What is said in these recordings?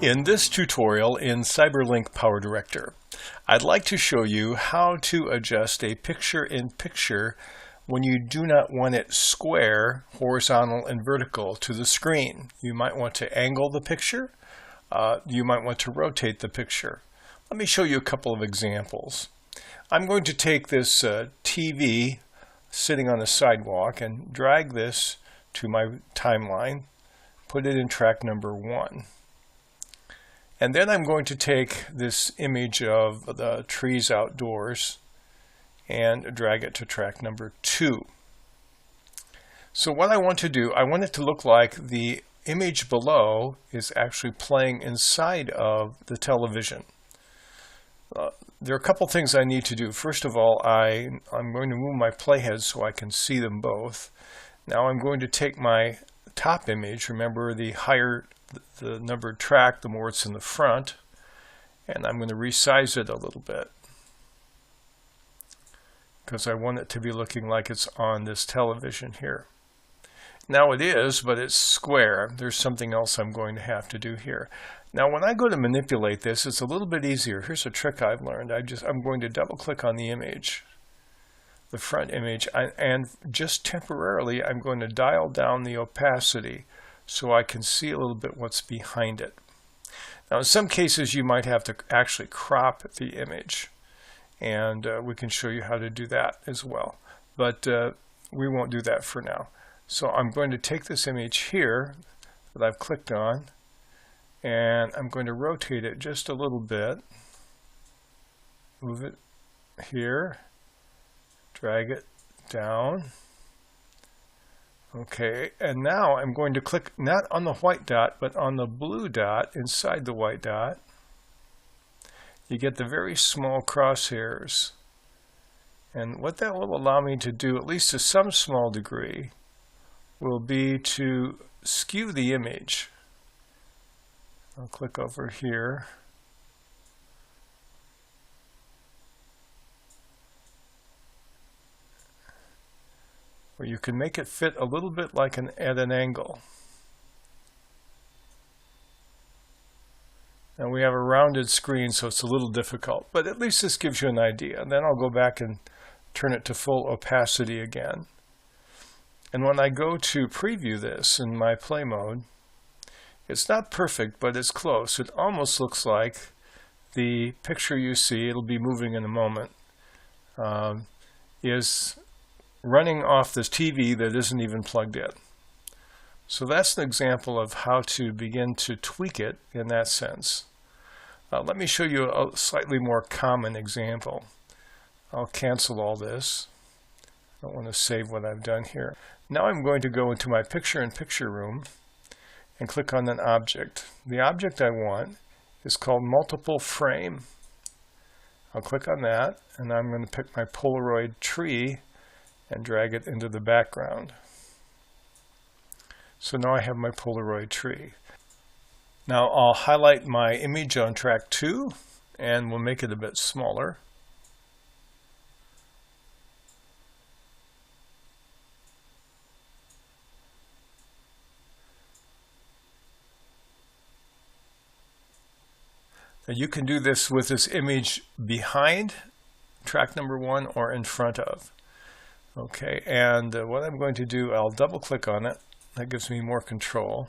In this tutorial in CyberLink PowerDirector, I'd like to show you how to adjust a picture-in-picture when you do not want it square, horizontal, and vertical to the screen. You might want to angle the picture. You might want to rotate the picture. Let me show you a couple of examples. I'm going to take this TV sitting on the sidewalk and drag this to my timeline, put it in track number 1. And then I'm going to take this image of the trees outdoors and drag it to track number 2. So what I want to do, I want it to look like the image below is actually playing inside of the television. There are a couple things I need to do. First of all, I'm going to move my playhead so I can see them both. Now I'm going to take my top image, remember the higher the numbered track, the more it's in the front, and I'm going to resize it a little bit because I want it to be looking like it's on this television here. Now it is, but it's square. There's something else I'm going to have to do here. Now when I go to manipulate this, it's a little bit easier. Here's a trick I've learned. I'm going to double click on the image, the front image, and just temporarily I'm going to dial down the opacity so I can see a little bit what's behind it. Now in some cases you might have to actually crop the image, and we can show you how to do that as well, but we won't do that for now. So I'm going to take this image here that I've clicked on, and I'm going to rotate it just a little bit, move it here, drag it down. Okay, and now I'm going to click not on the white dot, but on the blue dot inside the white dot. You get the very small crosshairs. And what that will allow me to do, at least to some small degree, will be to skew the image. I'll click over here. Where you can make it fit a little bit like at an angle. Now we have a rounded screen, so it's a little difficult, but at least this gives you an idea. And then I'll go back and turn it to full opacity again. And when I go to preview this in my play mode, it's not perfect, but it's close. It almost looks like the picture you see, it'll be moving in a moment, is running off this TV that isn't even plugged in. So that's an example of how to begin to tweak it in that sense. Let me show you a slightly more common example. I'll cancel all this. I don't want to save what I've done here. Now I'm going to go into my picture-in-picture room and click on an object. The object I want is called multiple frame. I'll click on that, and I'm going to pick my Polaroid tree and drag it into the background. So now I have my Polaroid tree. Now I'll highlight my image on track 2 and we'll make it a bit smaller. Now you can do this with this image behind track number 1 or in front of. Okay, and what I'm going to do, I'll double click on it. That gives me more control.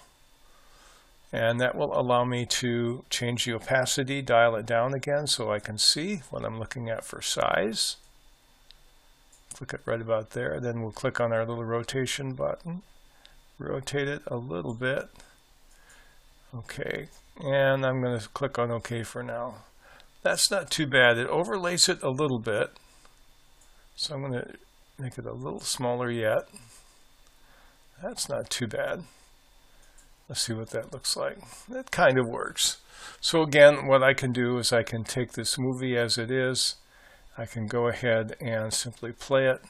And that will allow me to change the opacity, dial it down again so I can see what I'm looking at for size. Click it right about there. Then we'll click on our little rotation button. Rotate it a little bit. Okay, and I'm going to click on OK for now. That's not too bad. It overlays it a little bit. So I'm going to make it a little smaller yet. That's not too bad. Let's see what that looks like. That kind of works. So again, what I can do is I can take this movie as it is. I can go ahead and simply play it,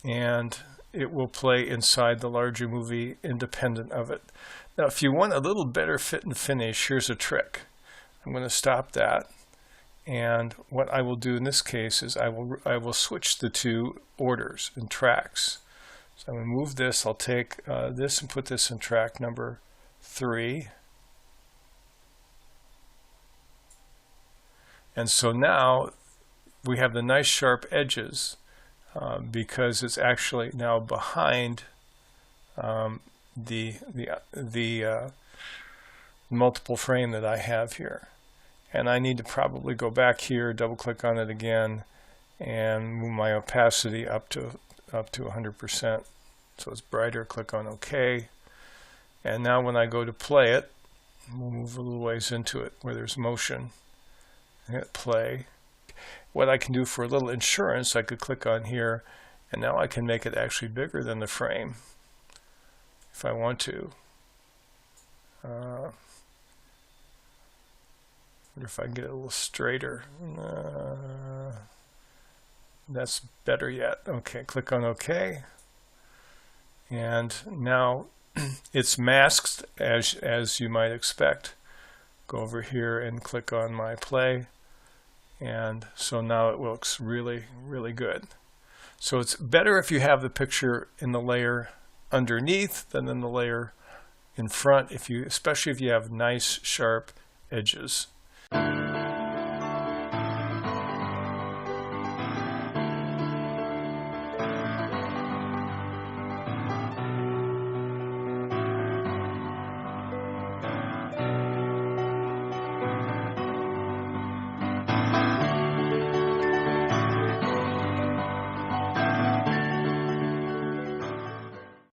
and it will play inside the larger movie independent of it. Now if you want a little better fit and finish, here's a trick. I'm going to stop that. And what I will do in this case is I will switch the two orders and tracks. So I'm going to move this. I'll take this and put this in track number 3. And so now we have the nice sharp edges because it's actually now behind the multiple frame that I have here. And I need to probably go back here, double click on it again, and move my opacity up to 100%. So it's brighter. Click on OK. And now when I go to play it, we'll move a little ways into it where there's motion. Hit play. What I can do for a little insurance, I could click on here, and now I can make it actually bigger than the frame if I want to. If I can get it a little straighter. That's better yet. Okay, click on OK. And now it's masked as you might expect. Go over here and click on my play. And so now it looks really, really good. So it's better if you have the picture in the layer underneath than in the layer in front, especially if you have nice sharp edges.